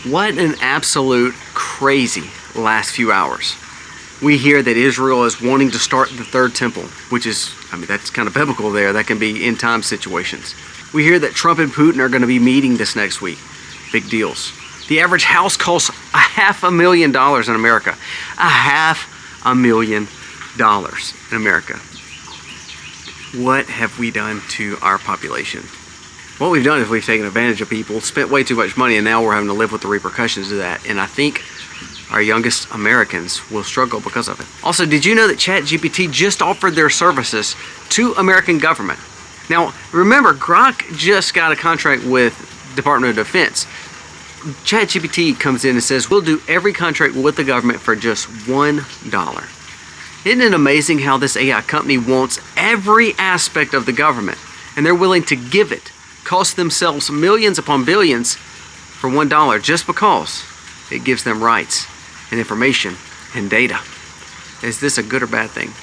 What an absolute crazy last few hours. We hear that Israel is wanting to start the third temple, which is, that's kind of biblical there. That can be end time situations. We hear that Trump and Putin are going to be meeting this next week. Big deals. The average house costs $500,000 in America. $500,000 in America. What have we done to our population? What we've done is we've taken advantage of people, spent way too much money, and now we're having to live with the repercussions of that. And I think our youngest Americans will struggle because of it. Also, did you know that ChatGPT just offered their services to American government? Now, remember, Grok just got a contract with Department of Defense. ChatGPT comes in and says, we'll do every contract with the government for just $1. Isn't it amazing how this AI company wants every aspect of the government, and they're willing to give it, cost themselves millions upon billions for $1 just because it gives them rights and information and data. Is this a good or bad thing?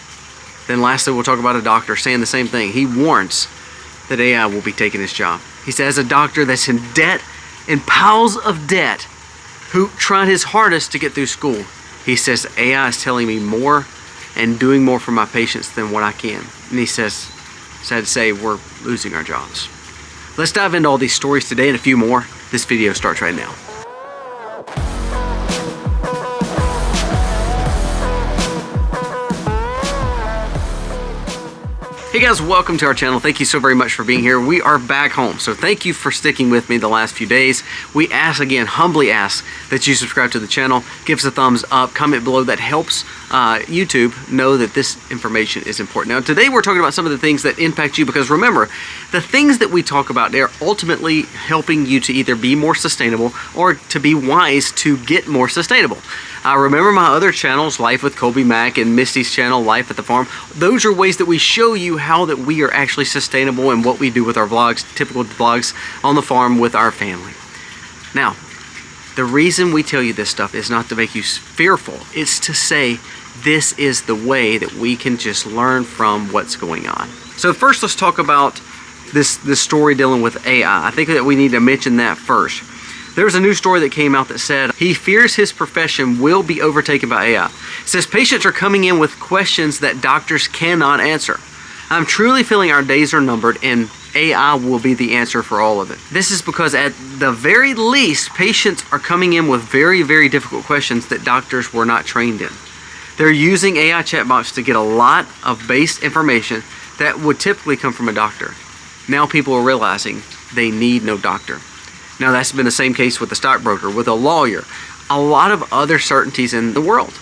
Then lastly, we'll talk about a doctor saying the same thing. He warns that AI will be taking his job. He says a doctor that's in debt, in piles of debt, who tried his hardest to get through school. He says AI is telling me more and doing more for my patients than what I can. And he says, sad to say, we're losing our jobs. Let's dive into all these stories today and a few more. This video starts right now. Hey guys, welcome to our channel. Thank you so very much for being here. We are back home, so thank you for sticking with me the last few days. We humbly ask that you subscribe to the channel, give us a thumbs up, comment below. That helps YouTube know that this information is important. Now today we're talking about some of the things that impact you, because remember, the things that we talk about, they're ultimately helping you to either be more sustainable or to be wise to get more sustainable. Remember my other channels, Life with Colby Mack and Misty's channel, Life at the Farm. Those are ways that we show you how that we are actually sustainable and what we do with our vlogs, typical vlogs on the farm with our family. Now, the reason we tell you this stuff is not to make you fearful. It's to say this is the way that we can just learn from what's going on. So first, let's talk about this story dealing with AI. I think that we need to mention that first. There's a new story that came out that said he fears his profession will be overtaken by AI. It says patients are coming in with questions that doctors cannot answer. I'm truly feeling our days are numbered and AI will be the answer for all of it. This is because at the very least, patients are coming in with very, very difficult questions that doctors were not trained in. They're using AI chatbots to get a lot of base information that would typically come from a doctor. Now people are realizing they need no doctor. Now that's been the same case with a stockbroker, with a lawyer, a lot of other certainties in the world,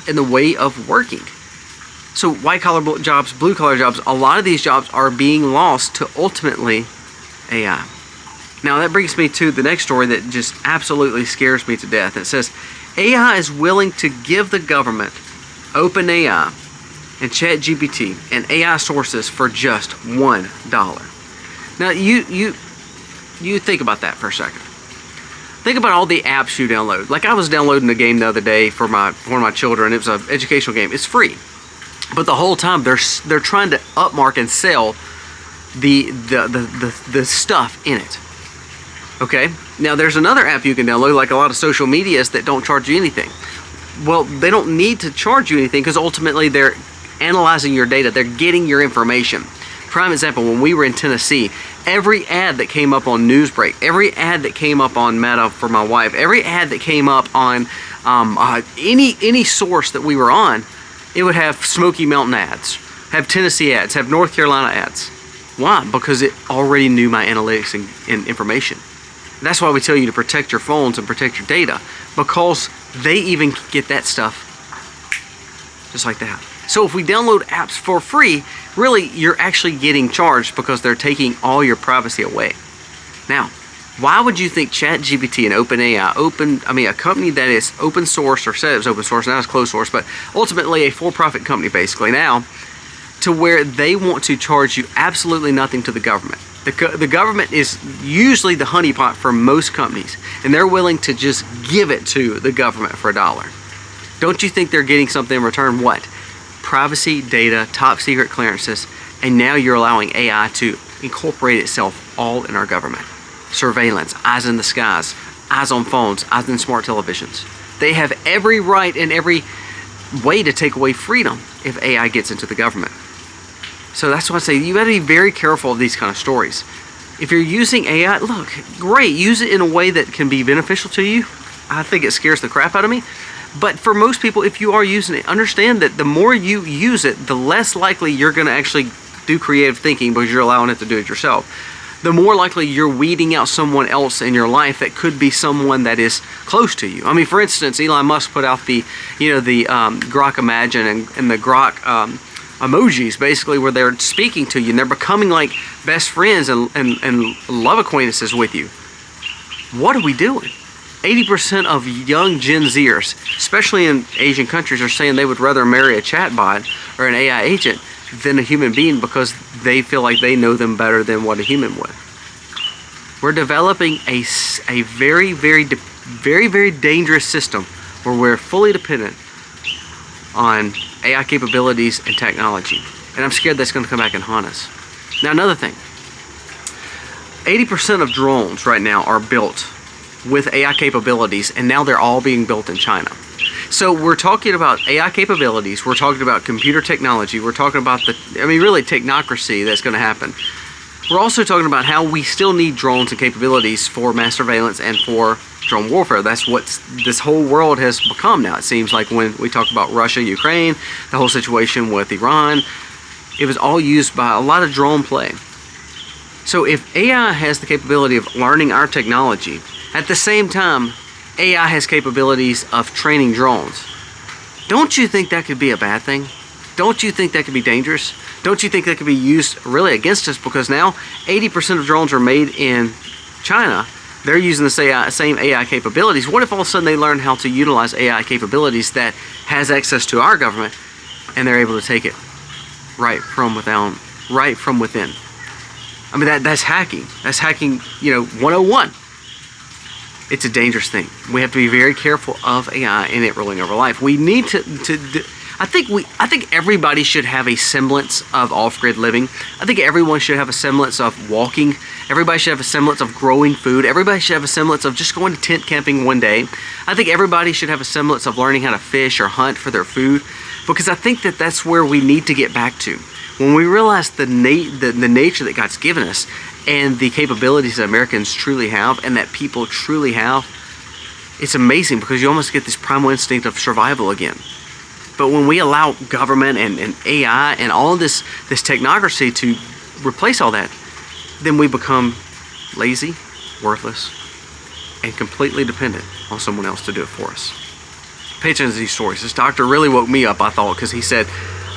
in the way of working. So white collar jobs, blue collar jobs, a lot of these jobs are being lost to ultimately AI. Now that brings me to the next story that just absolutely scares me to death. It says AI is willing to give the government OpenAI and ChatGPT and AI sources for just $1. Now you think about that for a second. Think about all the apps you download. Like I was downloading a game the other day for one of my children. It was an educational game. It's free, but the whole time they're trying to upmark and sell the stuff in it. Okay. Now there's another app you can download, like a lot of social medias that don't charge you anything. Well, they don't need to charge you anything because ultimately they're analyzing your data. They're getting your information. Prime example, when we were in Tennessee, every ad that came up on Newsbreak, every ad that came up on Meta for my wife, every ad that came up on any source that we were on, it would have Smoky Mountain ads, have Tennessee ads, have North Carolina ads. Why? Because it already knew my analytics and information. That's why we tell you to protect your phones and protect your data, because they even get that stuff just like that. So if we download apps for free, really you're actually getting charged because they're taking all your privacy away. Now, why would you think ChatGPT and OpenAI, a company that is open source, or said it was open source, now it's closed source, but ultimately a for-profit company basically now, to where they want to charge you absolutely nothing to the government. The government is usually the honeypot for most companies, and they're willing to just give it to the government for $1. Don't you think they're getting something in return? What? Privacy, data, top secret clearances, and now you're allowing AI to incorporate itself all in our government. Surveillance, eyes in the skies, eyes on phones, eyes on smart televisions. They have every right and every way to take away freedom if AI gets into the government. So that's why I say you got to be very careful of these kind of stories. If you're using AI, look, great, use it in a way that can be beneficial to you. I think it scares the crap out of me. But for most people, if you are using it, understand that the more you use it, the less likely you're going to actually do creative thinking because you're allowing it to do it yourself. The more likely you're weeding out someone else in your life that could be someone that is close to you. I mean, for instance, Elon Musk put out the Grok Imagine and the Grok emojis, basically, where they're speaking to you and they're becoming like best friends and love acquaintances with you. What are we doing? 80% of young Gen Zers, especially in Asian countries, are saying they would rather marry a chatbot or an AI agent than a human being because they feel like they know them better than what a human would. We're developing a very, very, very, very dangerous system where we're fully dependent on AI capabilities and technology. And I'm scared that's going to come back and haunt us. Now, another thing. 80% of drones right now are built with AI capabilities, and now they're all being built in China. So we're talking about AI capabilities, we're talking about computer technology, we're talking about really technocracy that's going to happen. We're also talking about how we still need drones and capabilities for mass surveillance and for drone warfare. That's what this whole world has become now. It seems like when we talk about Russia, Ukraine, the whole situation with Iran, it was all used by a lot of drone play. So if AI has the capability of learning our technology, at the same time, AI has capabilities of training drones. Don't you think that could be a bad thing? Don't you think that could be dangerous? Don't you think that could be used really against us? Because now 80% of drones are made in China. They're using the same AI capabilities. What if all of a sudden they learn how to utilize AI capabilities that has access to our government and they're able to take it right from within? I mean, that's hacking. That's hacking, 101. It's a dangerous thing. We have to be very careful of AI and it ruling over life. We need I think everybody should have a semblance of off-grid living. I think everyone should have a semblance of walking. Everybody should have a semblance of growing food. Everybody should have a semblance of just going to tent camping one day. I think everybody should have a semblance of learning how to fish or hunt for their food, because I think that that's where we need to get back to. When we realize the nature that God's given us and the capabilities that Americans truly have and that people truly have, it's amazing because you almost get this primal instinct of survival again. But when we allow government and AI and all of this technocracy to replace all that, then we become lazy, worthless, and completely dependent on someone else to do it for us. Pay attention to these stories. This doctor really woke me up, I thought, because he said,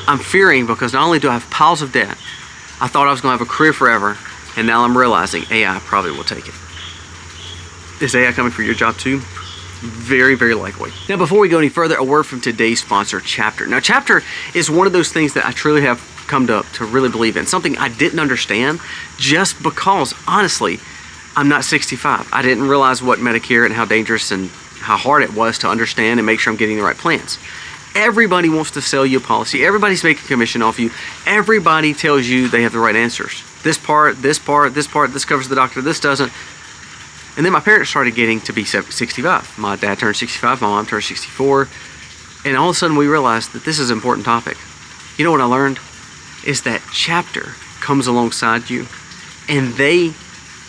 I'm fearing because not only do I have piles of debt, I thought I was going to have a career forever, and now I'm realizing AI probably will take it. Is AI coming for your job too? Very, very likely. Now, before we go any further, a word from today's sponsor, Chapter. Now, Chapter is one of those things that I truly have come to really believe in. Something I didn't understand just because, honestly, I'm not 65. I didn't realize what Medicare and how dangerous and how hard it was to understand and make sure I'm getting the right plans. Everybody wants to sell you a policy. Everybody's making commission off you. Everybody tells you they have the right answers. This part, this covers the doctor, this doesn't. And then my parents started getting to be 65. My dad turned 65, my mom turned 64. And all of a sudden we realized that this is an important topic. You know what I learned? Is that Chapter comes alongside you and they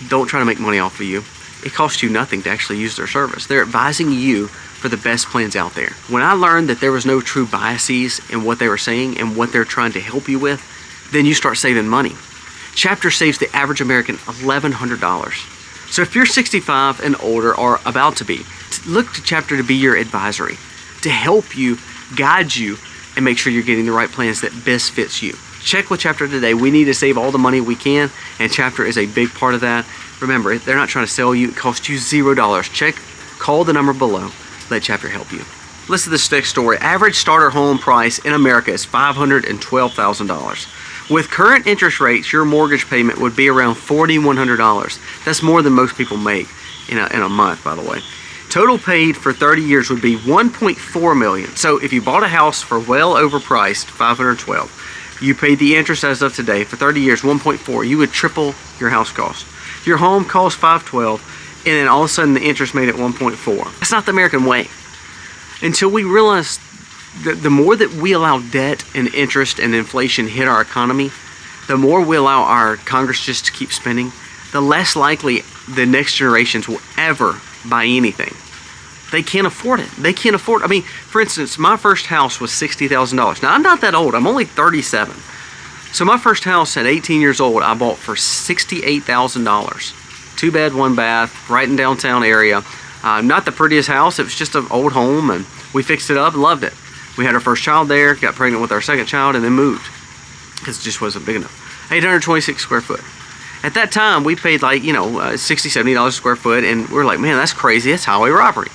don't try to make money off of you. It costs you nothing to actually use their service. They're advising you for the best plans out there. When I learned that there was no true biases in what they were saying and what they're trying to help you with, then you start saving money. Chapter saves the average American $1,100. So if you're 65 and older or about to be, look to Chapter to be your advisory, to help you, guide you, and make sure you're getting the right plans that best fits you. Check with Chapter today. We need to save all the money we can, and Chapter is a big part of that. Remember, they're not trying to sell you. It costs you $0. Call the number below. Let Chapter help you. Listen to this next story. Average starter home price in America is $512,000. With current interest rates, your mortgage payment would be around $4,100. That's more than most people make in a month, by the way. Total paid for 30 years would be $1.4 million. So if you bought a house for well overpriced, $512,000, you paid the interest as of today for 30 years, $1.4 million, you would triple your house cost. Your home costs $512,000, and then all of a sudden the interest made it 1.4. That's not the American way. Until we realize that the more that we allow debt and interest and inflation hit our economy, the more we allow our Congress just to keep spending, the less likely the next generations will ever buy anything. They can't afford it. They can't afford it. I mean, for instance, my first house was $60,000. Now, I'm not that old. I'm only 37. So my first house at 18 years old, I bought for $68,000. 2 bed, 1 bath, right in downtown area. Not the prettiest house. It was just an old home, and we fixed it up and loved it. We had our first child there, got pregnant with our second child, and then moved because it just wasn't big enough. 826 square foot. At that time, we paid like, $60, $70 a square foot, and we're like, man, that's crazy. That's highway robbery.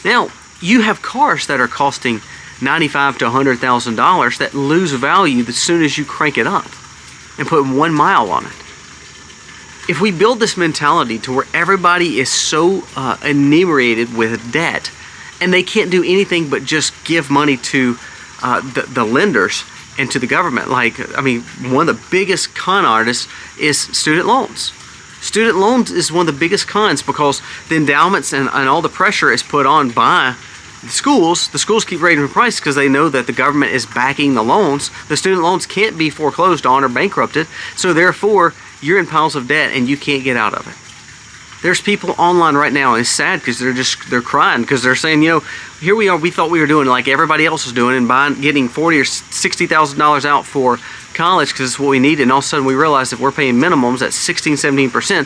Now, you have cars that are costing $95,000 to $100,000 that lose value as soon as you crank it up and put 1 mile on it. If we build this mentality to where everybody is so inebriated with debt and they can't do anything but just give money to the lenders and to the government, one of the biggest con artists is student loans. Student loans is one of the biggest cons because the endowments and all the pressure is put on by the schools. The schools keep raising the price because they know that the government is backing the loans. The student loans can't be foreclosed on or bankrupted, so therefore you're in piles of debt and you can't get out of it. There's people online right now, and it's sad because they're crying because they're saying, here we are, we thought we were doing like everybody else was doing and getting $40,000 or $60,000 out for college because it's what we need, and all of a sudden we realize that we're paying minimums at 16-17%.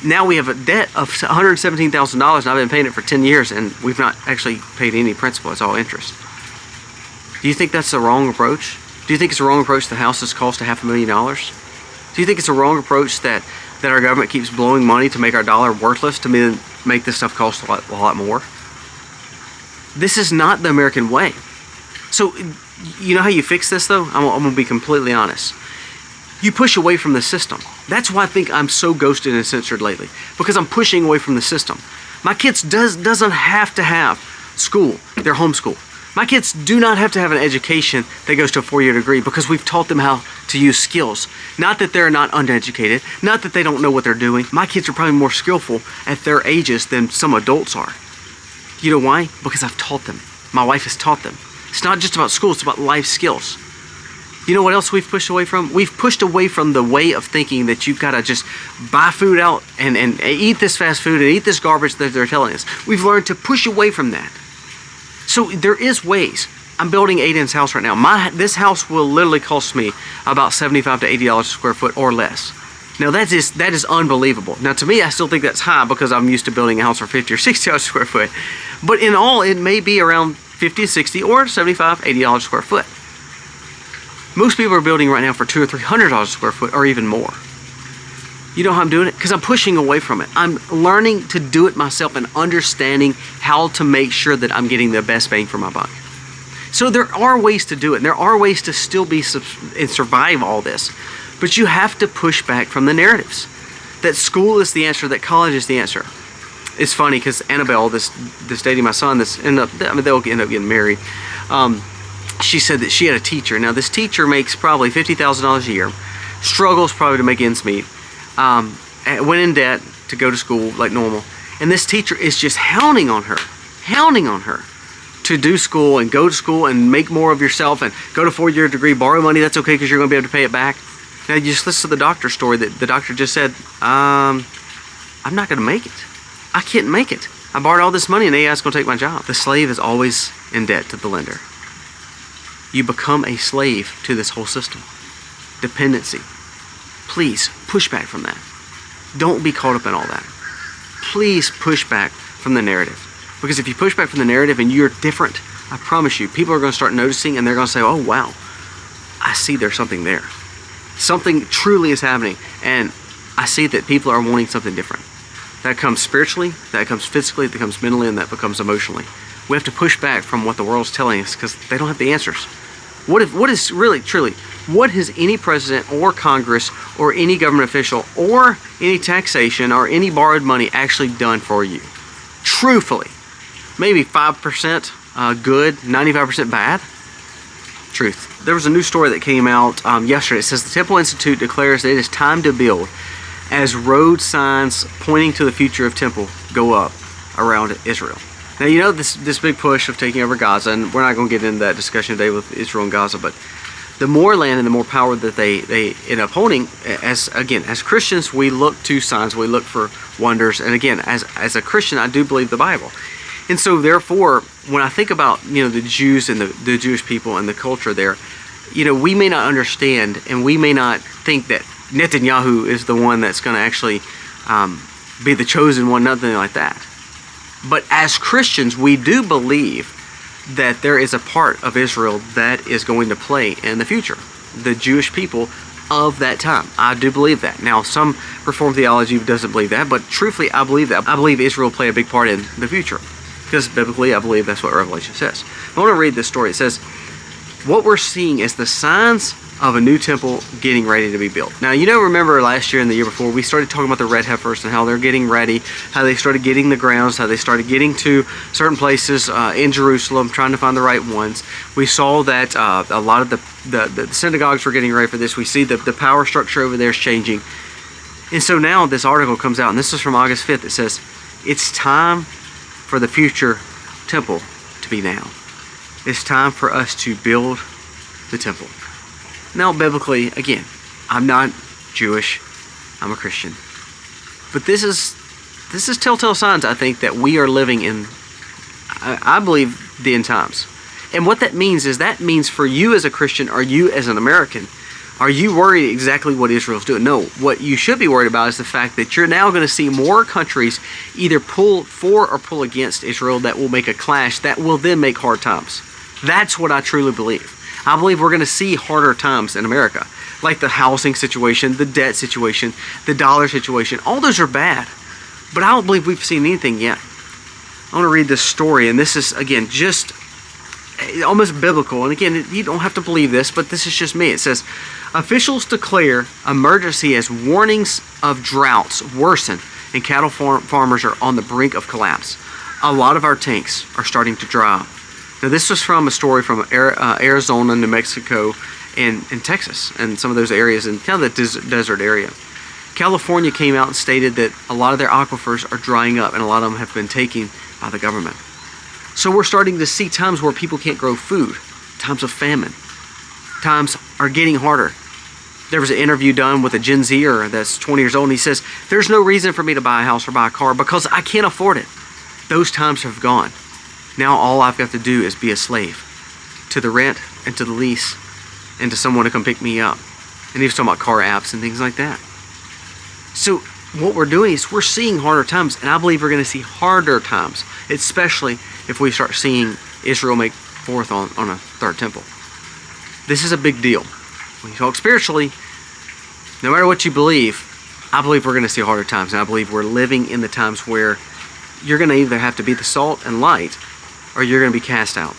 Now we have a debt of $117,000, and I've been paying it for 10 years, and we've not actually paid any principal. It's all interest. Do you think that's the wrong approach? Do you think it's a wrong approach the houses cost $500,000? Do you think it's a wrong approach that our government keeps blowing money to make our dollar worthless, to make this stuff cost a lot more? This is not the American way. So, you know how you fix this, though? I'm going to be completely honest. You push away from the system. That's why I think I'm so ghosted and censored lately, because I'm pushing away from the system. My kids doesn't have to have school. They're homeschooled. My kids do not have to have an education that goes to a 4-year degree because we've taught them how to use skills. Not that they're not uneducated, not that they don't know what they're doing. My kids are probably more skillful at their ages than some adults are. You know why? Because I've taught them. My wife has taught them. It's not just about school, it's about life skills. You know what else we've pushed away from? We've pushed away from the way of thinking that you've got to just buy food out and eat this fast food and eat this garbage that they're telling us. We've learned to push away from that. So there is ways. I'm building Aiden's house right now. This house will literally cost me about $75 to $80 a square foot or less. Now that is unbelievable. Now to me, I still think that's high because I'm used to building a house for $50 or $60 a square foot. But in all, it may be around $50, $60, or $75, $80 a square foot. Most people are building right now for $200 or $300 a square foot or even more. You know how I'm doing it? Because I'm pushing away from it. I'm learning to do it myself and understanding how to make sure that I'm getting the best bang for my buck. So there are ways to do it. And there are ways to still be and survive all this. But you have to push back from the narratives. That school is the answer, that college is the answer. It's funny because Annabelle, this dating my son, they'll end up getting married. She said that she had a teacher. Now this teacher makes probably $50,000 a year. Struggles probably to make ends meet. Went in debt to go to school like normal, and this teacher is just hounding on her to do school and go to school and make more of yourself and go to 4-year degree, borrow money. That's okay because you're going to be able to pay it back. Now you just listen to the doctor's story that the doctor just said, I'm not going to make it. I can't make it. I borrowed all this money and AI's going to take my job. The slave is always in debt to the lender. You become a slave to this whole system. Dependency. Please push back from that. Don't be caught up in all that. Please push back from the narrative. Because if you push back from the narrative and you're different, I promise you, people are going to start noticing and they're going to say, oh wow, I see there's something there. Something truly is happening. And I see that people are wanting something different. That comes spiritually, that comes physically, that comes mentally, and that becomes emotionally. We have to push back from what the world's telling us because they don't have the answers. What has any president or Congress or any government official or any taxation or any borrowed money actually done for you? Truthfully, maybe 5% good, 95% bad. Truth. There was a new story that came out yesterday. It says the Temple Institute declares that it is time to build as road signs pointing to the future of temple go up around Israel. Now, you know, this big push of taking over Gaza, and we're not going to get into that discussion today with Israel and Gaza, but the more land and the more power that they end up owning, as Christians, we look to signs, we look for wonders, and again, as a Christian, I do believe the Bible. And so therefore, when I think about, you know, the Jews and the Jewish people and the culture there, you know, we may not understand, and we may not think that Netanyahu is the one that's going to actually be the chosen one, nothing like that. But as Christians, we do believe that there is a part of Israel that is going to play in the future, the Jewish people of that time. I do believe that. Now, some Reformed theology doesn't believe that, but truthfully, I believe that. I believe Israel will play a big part in the future, because biblically, I believe that's what Revelation says. I want to read this story. It says, what we're seeing is the signs of a new temple getting ready to be built. Now, you know, remember last year and the year before, we started talking about the red heifers and how they're getting ready, how they started getting the grounds, how they started getting to certain places in Jerusalem, trying to find the right ones. We saw that a lot of the synagogues were getting ready for this. We see that the power structure over there is changing. And so now this article comes out, and this is from August 5th. It says, it's time for the future temple to be now. It's time for us to build the temple. Now, biblically, again, I'm not Jewish, I'm a Christian. But this is telltale signs, I think, that we are living in, I believe, the end times. And what that means is, that means for you as a Christian, or you as an American, are you worried exactly what Israel's doing? No, what you should be worried about is the fact that you're now going to see more countries either pull for or pull against Israel that will make a clash that will then make hard times. That's what I truly believe. I believe we're going to see harder times in America, like the housing situation, the debt situation, the dollar situation. All those are bad, but I don't believe we've seen anything yet. I want to read this story, and this is, again, just almost biblical. And again, you don't have to believe this, but this is just me. It says, officials declare emergency as warnings of droughts worsen, and cattle farmers are on the brink of collapse. A lot of our tanks are starting to dry up. Now, this was from a story from Arizona, New Mexico, and Texas, and some of those areas, and kind of the desert area. California came out and stated that a lot of their aquifers are drying up, and a lot of them have been taken by the government. So we're starting to see times where people can't grow food, times of famine. Times are getting harder. There was an interview done with a Gen Zer that's 20 years old, and he says, there's no reason for me to buy a house or buy a car because I can't afford it. Those times have gone. Now all I've got to do is be a slave to the rent and to the lease and to someone to come pick me up. And he was talking about car apps and things like that. So what we're doing is we're seeing harder times, and I believe we're going to see harder times, especially if we start seeing Israel make forth on a third temple. This is a big deal. When you talk spiritually, no matter what you believe, I believe we're going to see harder times, and I believe we're living in the times where you're going to either have to be the salt and light, or you're going to be cast out.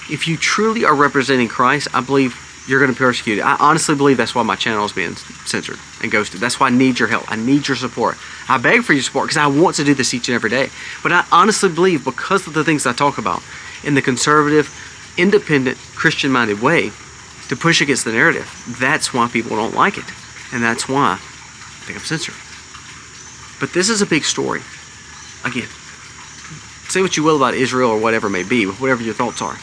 If you truly are representing Christ, I believe you're going to be persecuted. I honestly believe that's why my channel is being censored and ghosted. That's why I need your help. I need your support. I beg for your support because I want to do this each and every day. But I honestly believe, because of the things I talk about in the conservative, independent, Christian-minded way, to push against the narrative, that's why people don't like it. And that's why I think I'm censored. But this is a big story. Again, say what you will about Israel or whatever it may be, whatever your thoughts are.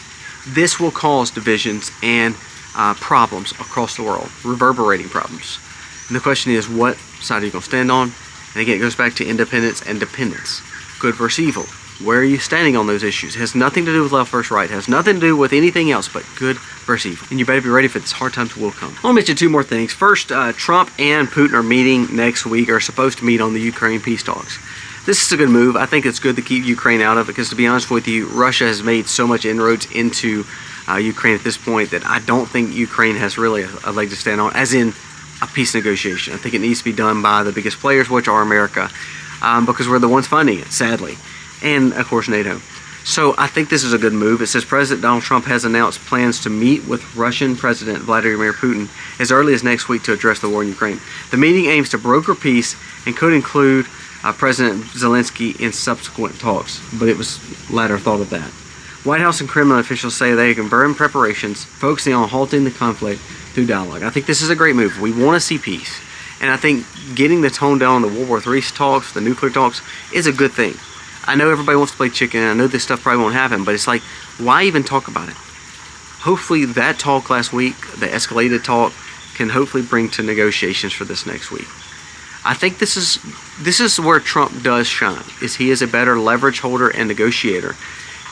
This will cause divisions and problems across the world, reverberating problems. And the question is, what side are you going to stand on? And again, it goes back to independence and dependence. Good versus evil. Where are you standing on those issues? It has nothing to do with left versus right. It has nothing to do with anything else but good versus evil. And you better be ready for this. Hard times will come. I want to mention two more things. First, Trump and Putin are meeting next week, or are supposed to meet on the Ukraine peace talks. This is a good move. I think it's good to keep Ukraine out of it, because to be honest with you, Russia has made so much inroads into Ukraine at this point that I don't think Ukraine has really a leg to stand on, as in a peace negotiation. I think it needs to be done by the biggest players, which are America, because we're the ones funding it, sadly, and of course NATO. So I think this is a good move. It says President Donald Trump has announced plans to meet with Russian President Vladimir Putin as early as next week to address the war in Ukraine. The meeting aims to broker peace and could include President Zelensky in subsequent talks, but it was latter thought of that. White House and Kremlin officials say they can burn preparations focusing on halting the conflict through dialogue. I think this is a great move. We want to see peace. And I think getting the tone down on the World War III talks, the nuclear talks, is a good thing. I know everybody wants to play chicken, and I know this stuff probably won't happen, but it's like, why even talk about it? Hopefully that talk last week, the escalated talk, can hopefully bring to negotiations for this next week. I think this is where Trump does shine, is he is a better leverage holder and negotiator.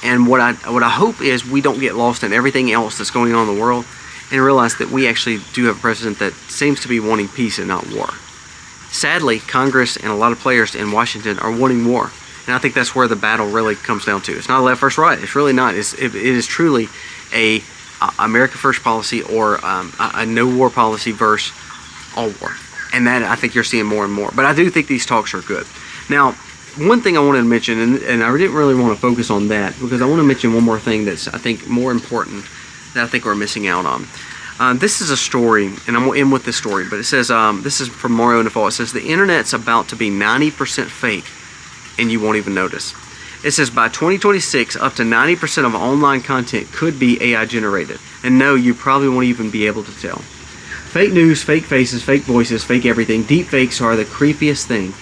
And what I hope is we don't get lost in everything else that's going on in the world and realize that we actually do have a president that seems to be wanting peace and not war. Sadly, Congress and a lot of players in Washington are wanting war. And I think that's where the battle really comes down to. It's not a left versus right. It's really not. It is truly a America First policy or a no war policy versus all war. And that I think you're seeing more and more. But I do think these talks are good. Now, one thing I wanted to mention, and I didn't really want to focus on that, because I want to mention one more thing that's, I think, more important that I think we're missing out on. This is a story, and I'm going to end with this story, but it says, this is from Mario in the Fall. It says, the internet's about to be 90% fake, and you won't even notice. It says, by 2026, up to 90% of online content could be AI generated. And no, you probably won't even be able to tell. Fake news, fake faces, fake voices, fake everything. Deep fakes are the creepiest thing.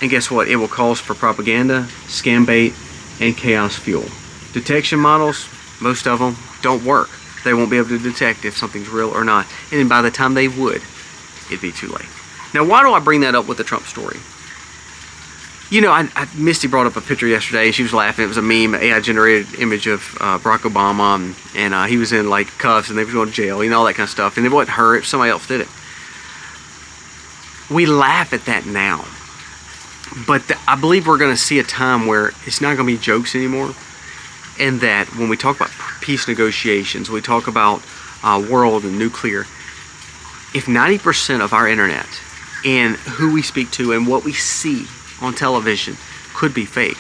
And guess what? It will cause for propaganda, scam bait, and chaos fuel. Detection models, most of them, don't work. They won't be able to detect if something's real or not. And by the time they would, it'd be too late. Now, why do I bring that up with the Trump story? You know, Misty brought up a picture yesterday. She was laughing. It was a meme, AI-generated image of Barack Obama, and he was in, like, cuffs, and they were going to jail, you know, all that kind of stuff. And it wasn't her. Somebody else did it. We laugh at that now. But I believe we're going to see a time where it's not going to be jokes anymore. And that when we talk about peace negotiations, we talk about world and nuclear, if 90% of our internet and who we speak to and what we see on television could be fake,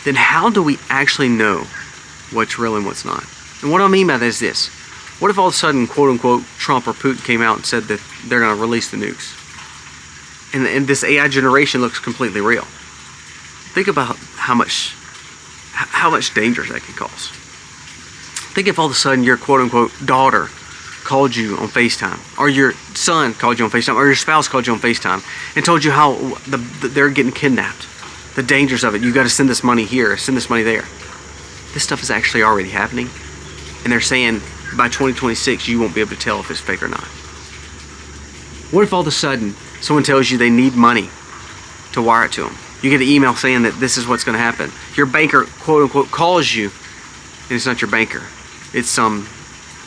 then how do we actually know what's real and what's not? And what I mean by that is this. What if all of a sudden, quote unquote, Trump or Putin came out and said that they're going to release the nukes? And this AI generation looks completely real. Think about how much danger that can cause. Think if all of a sudden your quote unquote daughter called you on FaceTime, or your son called you on FaceTime, or your spouse called you on FaceTime and told you how they're getting kidnapped, the dangers of it. You got to send this money here, send this money there. This stuff is actually already happening, and they're saying by 2026 you won't be able to tell if it's fake or not. What if all of a sudden someone tells you they need money to wire it to them? You get an email saying that this is what's going to happen. Your banker, quote unquote, calls you, and it's not your banker. It's some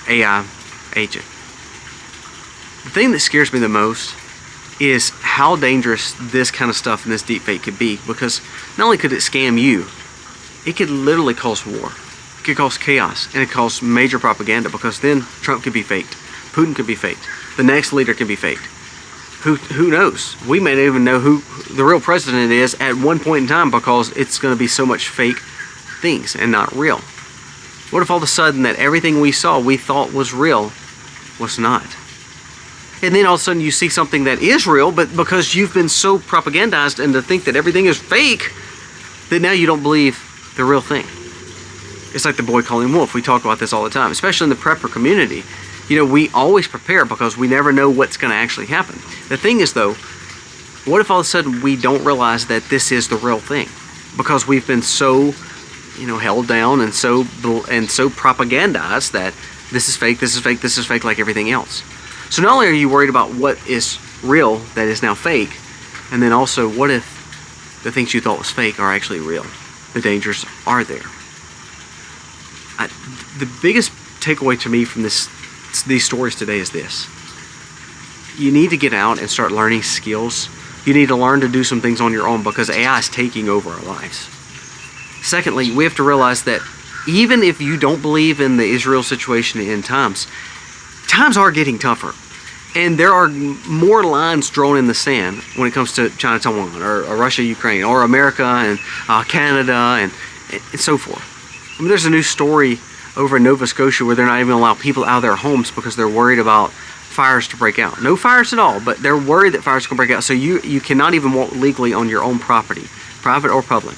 AI agent. The thing that scares me the most is how dangerous this kind of stuff and this deepfake could be, because not only could it scam you, it could literally cause war. It could cause chaos, and it could cause major propaganda, because then Trump could be faked. Putin could be faked. The next leader could be faked. Who knows? We may not even know who the real president is at one point in time, because it's going to be so much fake things and not real. What if all of a sudden that everything we saw, we thought was real, was not? And then all of a sudden you see something that is real, but because you've been so propagandized and to think that everything is fake, that now you don't believe the real thing. It's like the boy calling wolf. We talk about this all the time, especially in the prepper community. You know, we always prepare because we never know what's going to actually happen. The thing is, though, what if all of a sudden we don't realize that this is the real thing? Because we've been so, you know, held down and so propagandized that this is fake, this is fake, this is fake, like everything else. So not only are you worried about what is real that is now fake, and then also what if the things you thought was fake are actually real? The dangers are there. The biggest takeaway to me from these stories today is this. You need to get out and start learning skills. You need to learn to do some things on your own, because AI is taking over our lives. Secondly, we have to realize that even if you don't believe in the Israel situation in times are getting tougher. And there are more lines drawn in the sand when it comes to China, Taiwan, or Russia, Ukraine, or America and Canada and so forth. I mean, there's a new story over in Nova Scotia where they're not even allowing people out of their homes because they're worried about fires to break out. No fires at all, but they're worried that fires can break out. So you cannot even walk legally on your own property, private or public.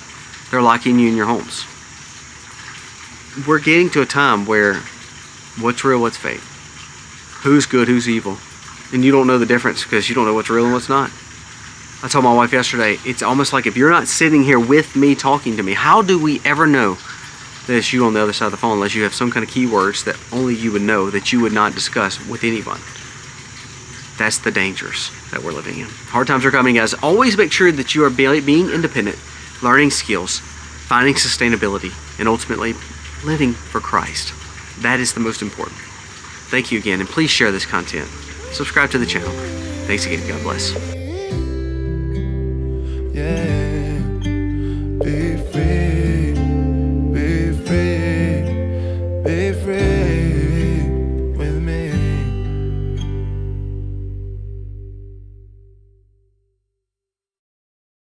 They're locking you in your homes. We're getting to a time where what's real, what's fake, who's good, who's evil, and you don't know the difference because you don't know what's real and what's not. I told my wife yesterday, it's almost like if you're not sitting here with me talking to me, how do we ever know that it's you on the other side of the phone unless you have some kind of keywords that only you would know that you would not discuss with anyone? That's the dangers that we're living in. Hard times are coming, guys. Always make sure that you are being independent, learning skills, finding sustainability, and ultimately living for Christ. That is the most important. Thank you again, and please share this content. Subscribe to the channel. Thanks again. God bless. Yeah.